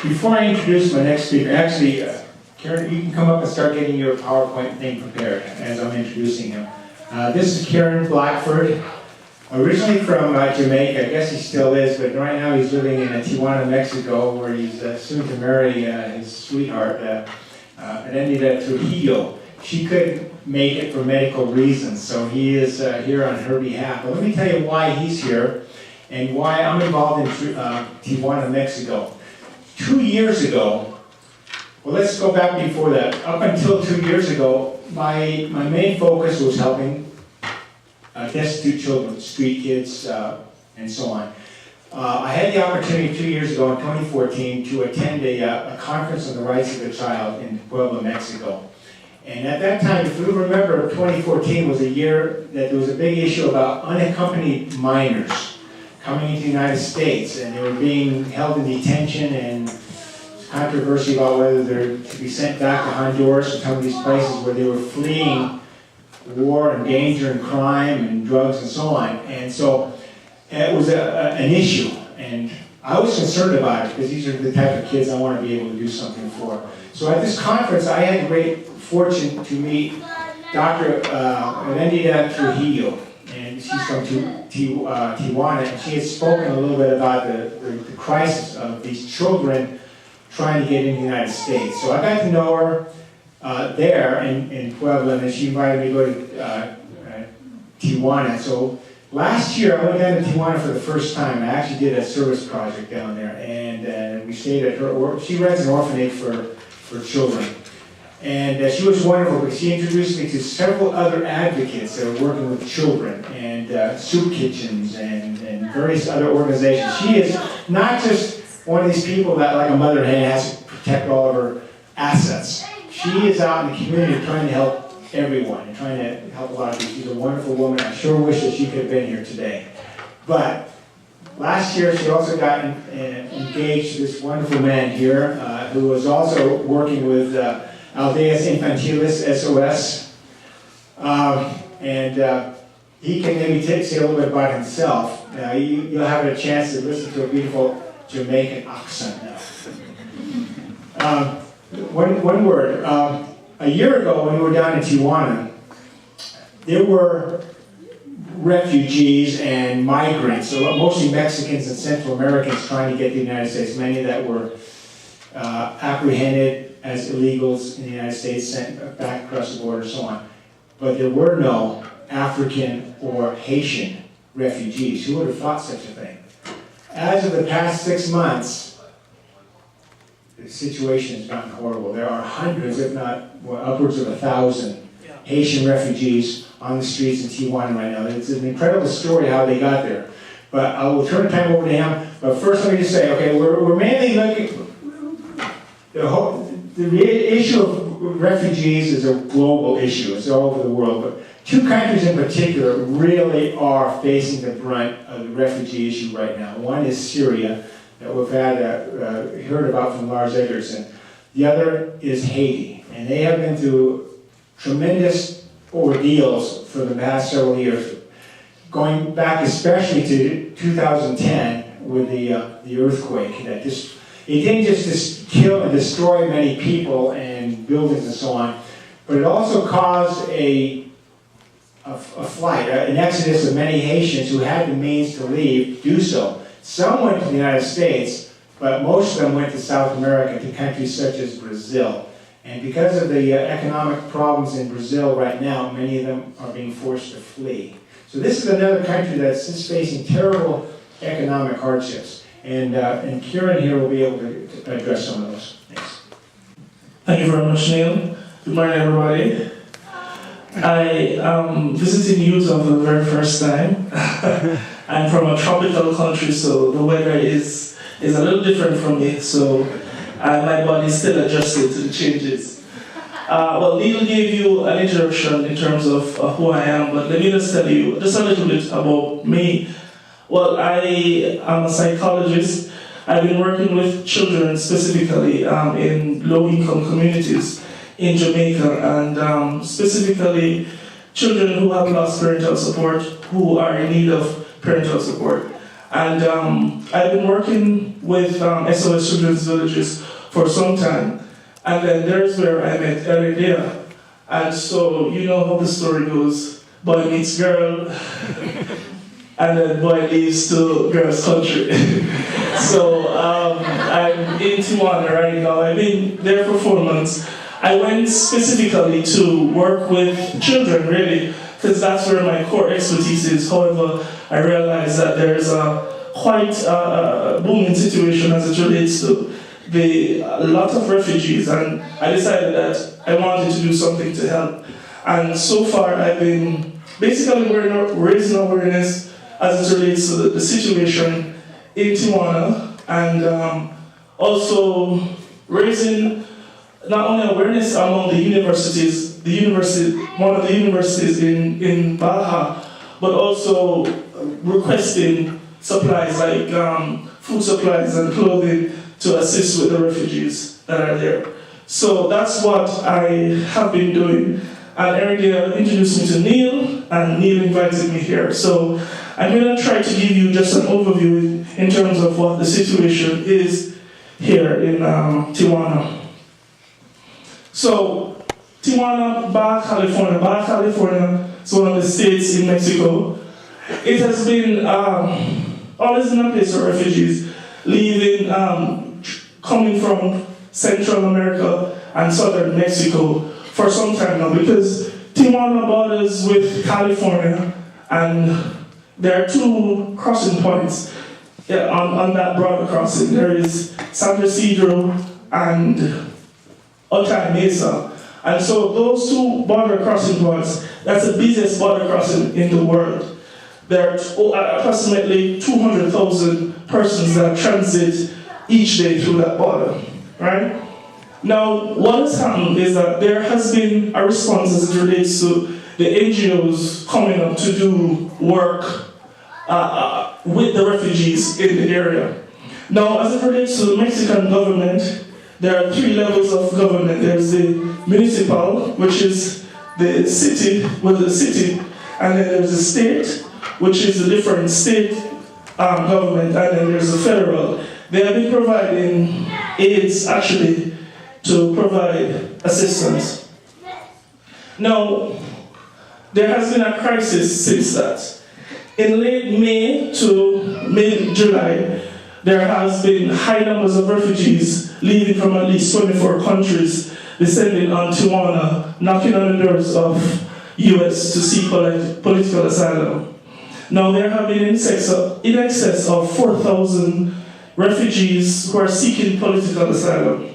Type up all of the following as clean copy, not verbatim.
Before I introduce my next speaker, actually, Kearon, you can come up and start getting your PowerPoint thing prepared as I'm introducing him. This is Kearon Blackford, originally from Jamaica. I guess he still is, but right now he's living in Tijuana, Mexico, where he's soon to marry his sweetheart, Aldeas Trujillo. She couldn't make it for medical reasons, so he is here on her behalf. But let me tell you why he's here and why I'm involved in Tijuana, Mexico. 2 years ago, well, let's go back before that. Up until 2 years ago, my main focus was helping destitute children, street kids, and so on. I had the opportunity 2 years ago in 2014 to attend a conference on the rights of the child in Puebla, Mexico. And at that time, if you remember, 2014 was a year that there was a big issue about unaccompanied minors coming into the United States, and they were being held in detention, and controversy about whether they're to be sent back to Honduras or some of these places where they were fleeing war and danger and crime and drugs and so on. And so it was an issue, and I was concerned about it because these are the type of kids I want to be able to do something for. So at this conference, I had the great fortune to meet Dr. Aldeas Trujillo, and she's from Tijuana, and she had spoken a little bit about the crisis of these children trying to get into the United States. So I got to know her there in Puebla, and she invited me to go to Tijuana. So last year I went down to Tijuana for the first time. I actually did a service project down there, and we stayed at her. She runs an orphanage for children. And she was wonderful because she introduced me to several other advocates that are working with children, and soup kitchens and various other organizations. She is not just one of these people that, like a mother hen, has to protect all of her assets. She is out in the community trying to help everyone and trying to help a lot of people. She's a wonderful woman. I sure wish that she could have been here today. But last year, she also got engaged to this wonderful man here who was also working with Aldeas Infantiles, SOS. He can maybe say a little bit about himself. You'll have a chance to listen to a beautiful Jamaican accent now. One word. A year ago, when we were down in Tijuana, there were refugees and migrants, so mostly Mexicans and Central Americans trying to get to the United States, many that were apprehended as illegals in the United States, sent back across the border, and so on. But there were no African or Haitian refugees. Who would have thought such a thing? As of the past 6 months, the situation has gotten horrible. There are hundreds, if not upwards of 1,000 Haitian refugees on the streets in Tijuana right now. It's an incredible story how they got there. But I will turn the time over to him. But first let me just say, okay, we're mainly looking, the issue of refugees is a global issue. It's all over the world. But two countries in particular really are facing the brunt of the refugee issue right now. One is Syria, that we've had heard about from Lars Eggerson. The other is Haiti, and they have been through tremendous ordeals for the past several years, going back especially to 2010 with the earthquake that it didn't just kill and destroy many people and buildings and so on, but it also caused a flight, an exodus of many Haitians who had the means to leave, do so. Some went to the United States, but most of them went to South America, to countries such as Brazil. And because of the economic problems in Brazil right now, many of them are being forced to flee. So this is another country that's just facing terrible economic hardships. And Kearon here will be able to address some of those. Thanks. Thank you very much, Neil. Good morning, everybody. I am visiting Utah for the very first time. I'm from a tropical country, so the weather is a little different from me, so my body is still adjusted to the changes. Well, Neil gave you an introduction in terms of who I am, but let me just tell you just a little bit about me. Well, I am a psychologist. I've been working with children specifically in low-income communities in Jamaica, and specifically children who have lost parental support, who are in need of parental support. And I've been working with SOS Children's Villages for some time. And then there's where I met Aldeas. And so you know how the story goes. Boy meets girl, and then boy leaves to girl's country. So I'm in Tijuana right now. I've been there for 4 months. I went specifically to work with children, really, because that's where my core expertise is. However, I realized that there's a quite booming situation as it relates to a lot of refugees, and I decided that I wanted to do something to help. And so far, I've been basically raising awareness as it relates to the situation in Tijuana, and also raising not only awareness among the universities, one of the universities in Baja, but also requesting supplies like food supplies and clothing to assist with the refugees that are there. So that's what I have been doing. And Aldeas introduced me to Neil, and Neil invited me here. So I'm going to try to give you just an overview in terms of what the situation is here in Tijuana. So Tijuana, Baja California is one of the states in Mexico. It has been always in a place for refugees leaving, coming from Central America and Southern Mexico for some time now, because Tijuana borders with California, and there are 2 crossing points on that border crossing. There is San Isidro and Otay Mesa. And so those 2 border crossing points, that's the busiest border crossing in the world. There are approximately 200,000 persons that transit each day through that border, right? Now, what has happened is that there has been a response as it relates to the NGOs coming up to do work with the refugees in the area. Now, as it relates to the Mexican government, there are 3 levels of government. There's the municipal, which is the city, and then there's the state, which is a different state government, and then there's the federal. They have been providing aids, actually, to provide assistance. Now, there has been a crisis since that. In late May to mid-July, there has been high numbers of refugees leaving from at least 24 countries, descending on Tijuana, knocking on the doors of US to seek political asylum. Now, there have been in excess of 4,000 refugees who are seeking political asylum.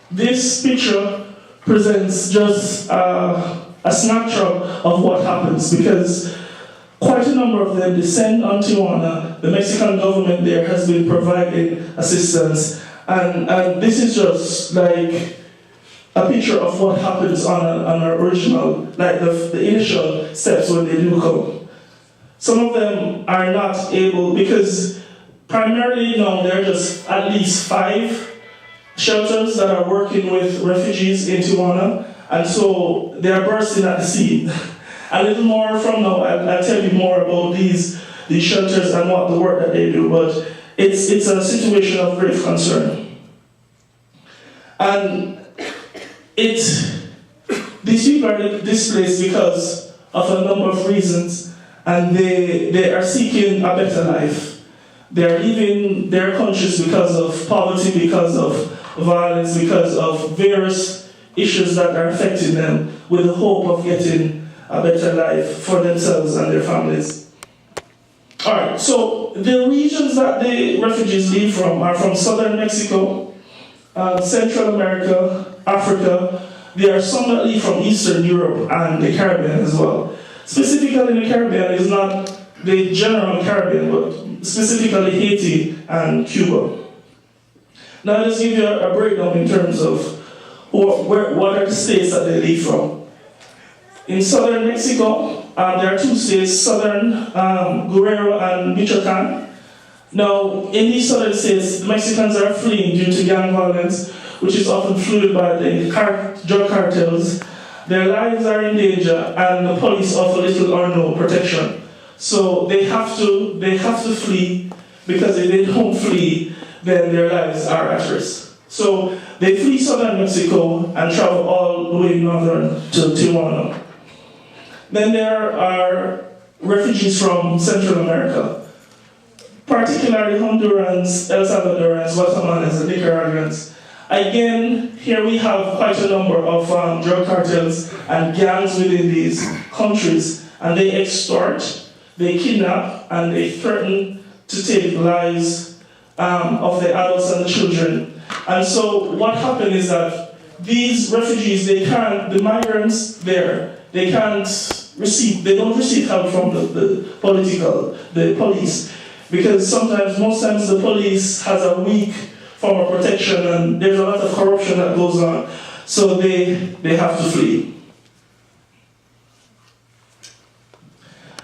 This picture presents just a snapshot of what happens, because quite a number of them descend on Tijuana. The Mexican government there has been providing assistance, and this is just like a picture of what happens on an original, like the initial steps when they do come. Some of them are not able, because primarily now there are just at least 5 shelters that are working with refugees in Tijuana, and so they are bursting at the seams. A little more from now, I'll tell you more about these shelters and what the work that they do, but it's a situation of great concern. And these people are displaced because of a number of reasons, and they are seeking a better life. They are leaving their countries because of poverty, because of violence, because of various issues that are affecting them, with the hope of getting a better life for themselves and their families. All right, so the regions that the refugees leave from are from southern Mexico, Central America, Africa. There are some that leave from Eastern Europe and the Caribbean as well. Specifically in the Caribbean is not the general Caribbean, but specifically Haiti and Cuba. Now let's give you a breakdown in terms of what are the states that they leave from. In southern Mexico, there are 2 states, southern Guerrero and Michoacan. Now, in these southern states, the Mexicans are fleeing due to gang violence, which is often fueled by the drug cartels. Their lives are in danger, and the police offer little or no protection. So they have to flee, because if they don't flee, then their lives are at risk. So they flee southern Mexico and travel all the way northern to Tijuana. Then there are refugees from Central America, particularly Hondurans, El Salvadorans, Guatemalans, and Nicaraguans. Again, here we have quite a number of drug cartels and gangs within these countries, and they extort, they kidnap, and they threaten to take lives of the adults and the children. And so what happened is that these refugees, the migrants there, they don't receive help from the police, because most times the police has a weak form of protection, and there's a lot of corruption that goes on, so they have to flee.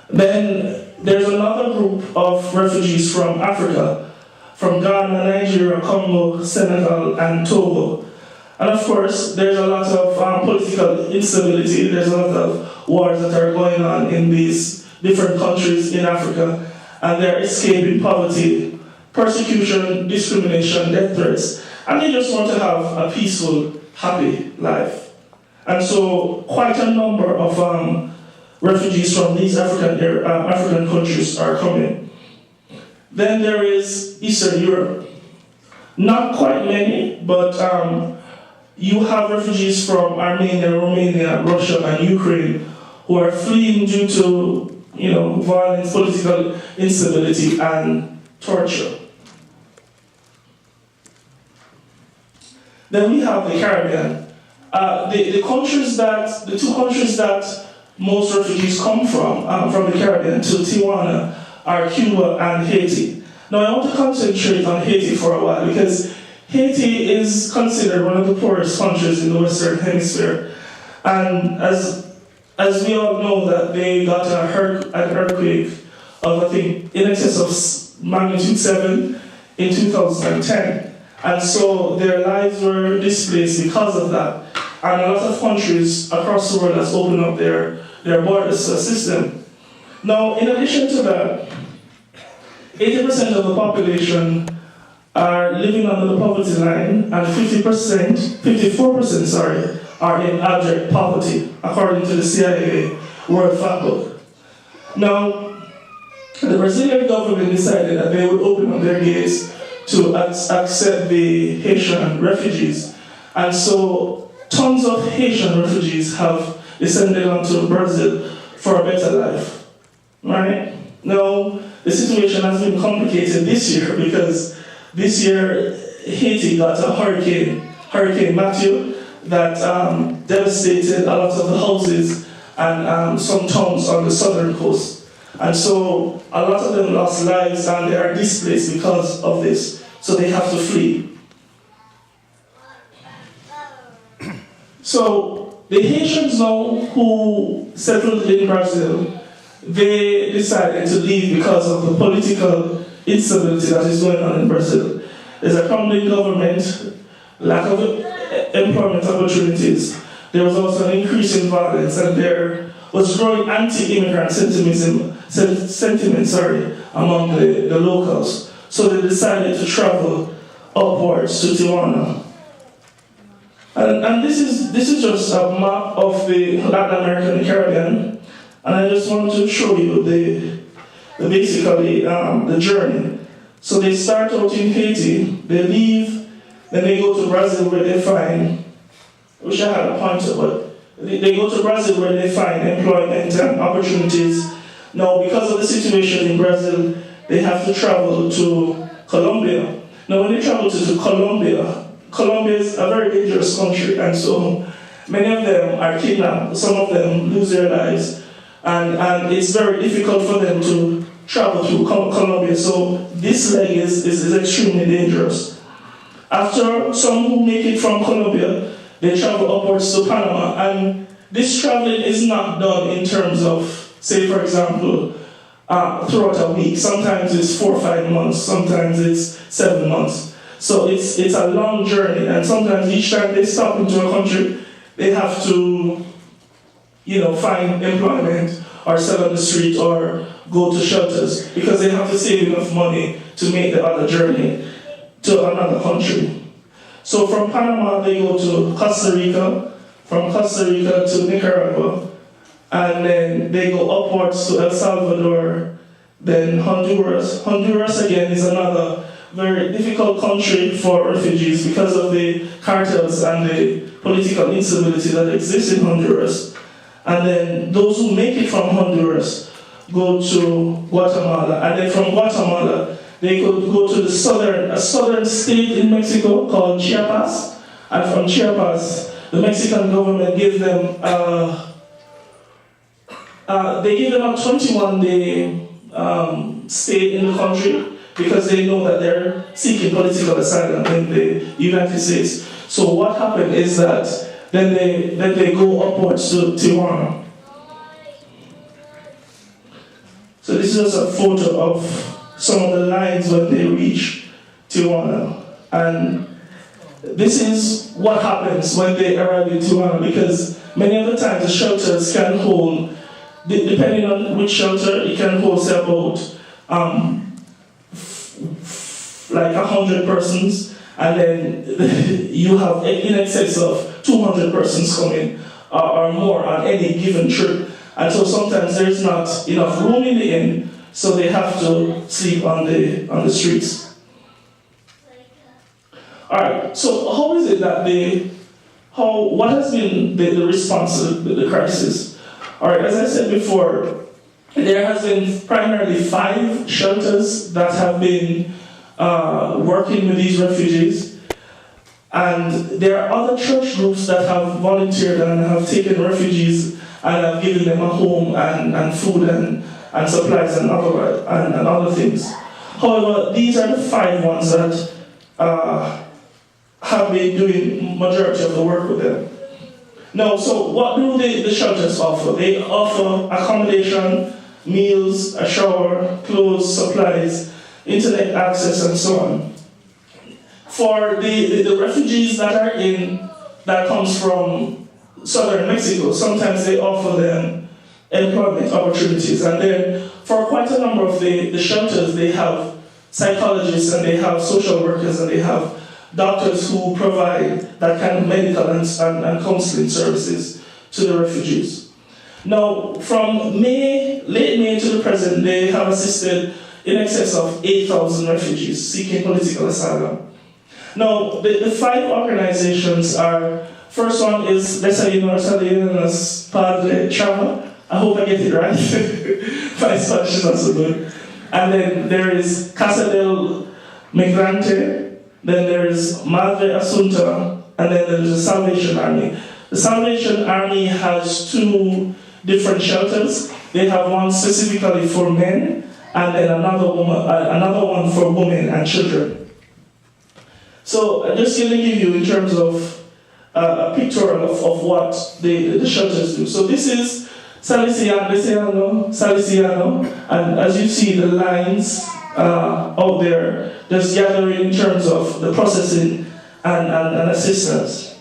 Then there's another group of refugees from Africa, from Ghana, Nigeria, Congo, Senegal, and Togo. And of course, there's a lot of political instability, there's a lot of wars that are going on in these different countries in Africa, and they're escaping poverty, persecution, discrimination, death threats, and they just want to have a peaceful, happy life. And so quite a number of refugees from these African countries are coming. Then there is Eastern Europe. Not quite many, but you have refugees from Armenia, Romania, Russia, and Ukraine who are fleeing due to violence, political instability, and torture. Then we have the Caribbean. The two countries that most refugees come from the Caribbean to Tijuana, are Cuba and Haiti. Now I want to concentrate on Haiti for a while, because Haiti is considered one of the poorest countries in the Western Hemisphere. And as we all know, that they got an earthquake of, I think, in excess of magnitude 7 in 2010. And so their lives were displaced because of that. And a lot of countries across the world has opened up their borders to assist them. Now, in addition to that, 80% of the population are living under the poverty line, and 54%, are in abject poverty, according to the CIA World Factbook. Now, the Brazilian government decided that they would open up their gates to accept the Haitian refugees. And so tons of Haitian refugees have descended onto Brazil for a better life, right? Now, the situation has been complicated this year, because this year Haiti got a Hurricane Matthew, that devastated a lot of the houses and some towns on the southern coast. And so a lot of them lost lives, and they are displaced because of this. So they have to flee. So the Haitians now who settled in Brazil, they decided to leave because of the political instability that is going on in Brazil. There's a crumbling government, lack of employment opportunities. There was also an increase in violence, and there was growing anti-immigrant sentiment among the locals. So they decided to travel upwards to Tijuana. And this is just a map of the Latin American Caribbean, and I just want to show you the journey. So they start out in Haiti, they leave, then they go to Brazil where they find, I wish I had a pointer, but they go to Brazil where they find employment and opportunities. Now, because of the situation in Brazil, they have to travel to Colombia. Now, when they travel to Colombia, Colombia is a very dangerous country, and so many of them are kidnapped. Some of them lose their lives, and it's very difficult for them to travel through Colombia. So this leg is extremely dangerous. After some who make it from Colombia, they travel upwards to Panama, and this traveling is not done in terms of, say for example, throughout a week. Sometimes it's 4 or 5 months, sometimes it's 7 months. So it's a long journey, and sometimes each time they stop into a country, they have to, find employment or sell on the street or go to shelters because they have to save enough money to make the other journey to another country. So from Panama, they go to Costa Rica, from Costa Rica to Nicaragua, and then they go upwards to El Salvador, then Honduras. Honduras, again, is another very difficult country for refugees because of the cartels and the political instability that exists in Honduras. And then those who make it from Honduras go to Guatemala, and then from Guatemala, they could go to a southern state in Mexico called Chiapas, and from Chiapas, the Mexican government gives them they give them a 21-day stay in the country because they know that they're seeking political asylum in the United States. So what happened is that then they go upwards to Tijuana. So this is a photo of some of the lines when they reach Tijuana. And this is what happens when they arrive in Tijuana, because many of the times the shelters can hold, depending on which shelter, it can hold say about like 100 persons, and then you have in excess of 200 persons coming or more on any given trip. And so sometimes there's not enough room in the inn, so they have to sleep on the streets. All right, so how is it that what has been the response to the crisis? All right, as I said before, there has been primarily 5 shelters that have been working with these refugees. And there are other church groups that have volunteered and have taken refugees and have given them a home and food and supplies and other things. However, these are the 5 ones that have been doing majority of the work with them. Now, so what do the shelters offer? They offer accommodation, meals, a shower, clothes, supplies, internet access, and so on. For the refugees that comes from southern Mexico, sometimes they offer them employment opportunities. And then for quite a number of the shelters, they have psychologists and they have social workers and they have doctors who provide that kind of medical and counseling services to the refugees. Now, from late May to the present, they have assisted in excess of 8,000 refugees seeking political asylum. Now, the 5 organizations are, first one is Desayunos Padre Chava. I hope I get it right. My Spanish is not so good. And then there is Casa del Migrante. Then there is Madre Asunta, and then there is the Salvation Army. The Salvation Army has 2 different shelters. They have one specifically for men, and then another one for women and children. So I'm just going to give you in terms of a pictorial of what the shelters do. So this is Salesiano, and as you see the lines out there, just gathering in terms of the processing and assistance.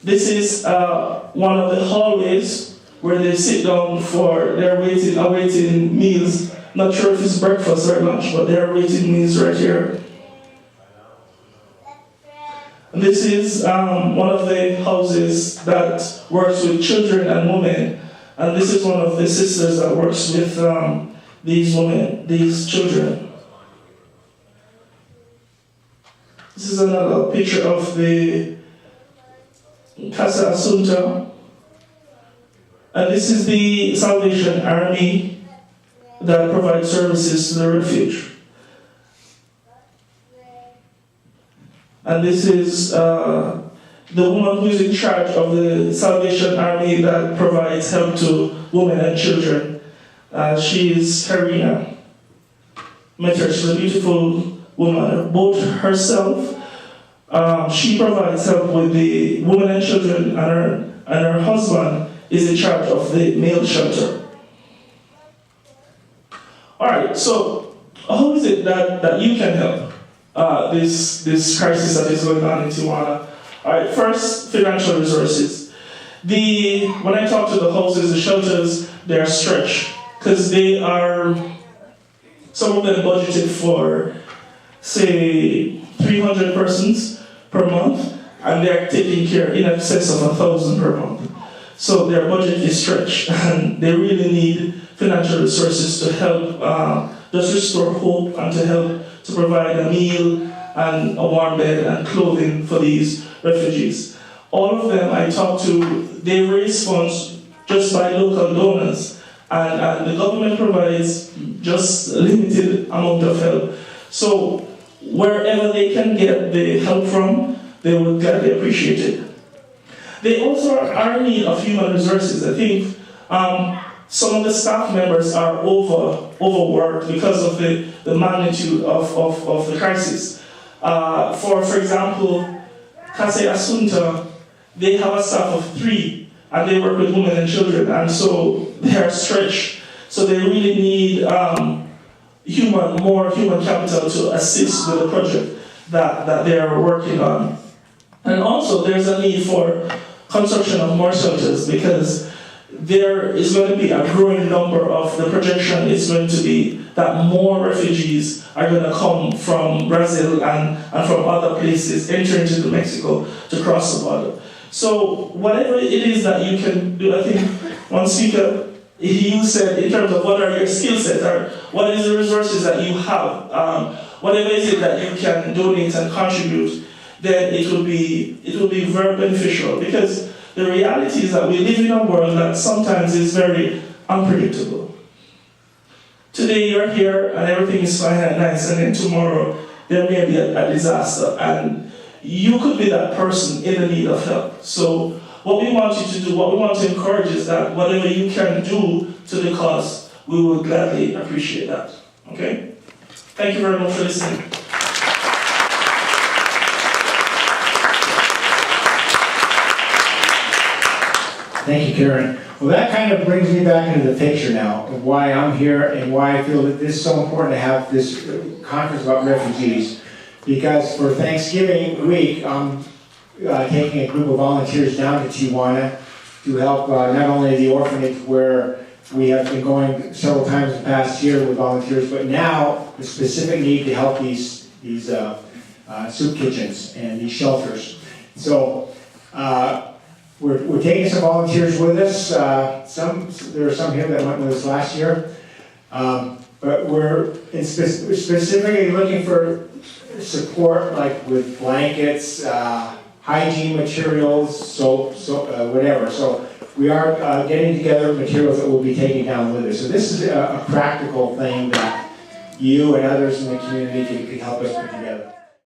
This is one of the hallways where they sit down for their awaiting meals. Not sure if it's breakfast or lunch, but they're awaiting meals right here. And this is one of the houses that works with children and women. And this is one of the sisters that works with these women, these children. This is another picture of the Casa Asunta. And this is the Salvation Army that provides services to the refuge. And this is the woman who is in charge of the Salvation Army that provides help to women and children. She is Karina. Met her, she's a beautiful woman. Both herself, she provides help with the women and children, and her husband is in charge of the male shelter. All right, so how is it that you can help this crisis that is going on in Tijuana? All right, first, financial resources. When I talk to the houses, the shelters, they are stretched. because some of them budgeted for, say, 300 persons per month, and they're taking care in excess of 1,000 per month. So their budget is stretched, and they really need financial resources to help just restore hope and to help to provide a meal and a warm bed and clothing for these refugees. All of them I talked to, they raise funds just by local donors, and the government provides just a limited amount of help. So wherever they can get the help from, they would gladly appreciate it. They also are in need of human resources. I think some of the staff members are overworked because of the magnitude of the crisis. For example, Kase Asunta, they have a staff of 3, and they work with women and children, and so they are stretched. So they really need more human capital to assist with the project that they are working on. And also there's a need for construction of more shelters, because there is going to be a growing number of, the projection is going to be that more refugees are going to come from Brazil and from other places, enter into Mexico to cross the border. So whatever it is that you can do, I think one speaker, he said in terms of what are your skill sets, or what is the resources that you have, whatever is it that you can donate and contribute, then it will be very beneficial, because the reality is that we live in a world that sometimes is very unpredictable. Today you're here and everything is fine and nice, and then tomorrow there may be a disaster, and you could be that person in the need of help. So what we want you to do, what we want to encourage is that whatever you can do to the cause, we will gladly appreciate that. Okay? Thank you very much for listening. Thank you, Kearon. Well, that kind of brings me back into the picture now of why I'm here and why I feel that this is so important to have this conference about refugees. Because for Thanksgiving week, I'm taking a group of volunteers down to Tijuana to help not only the orphanage where we have been going several times in the past year with volunteers, but now the specific need to help these soup kitchens and these shelters. So we're taking some volunteers with us. There are some here that went with us last year, but we're specifically looking for support, like with blankets, hygiene materials, soap, whatever. So we are getting together materials that we'll be taking down with us. So this is a practical thing that you and others in the community can help us put together.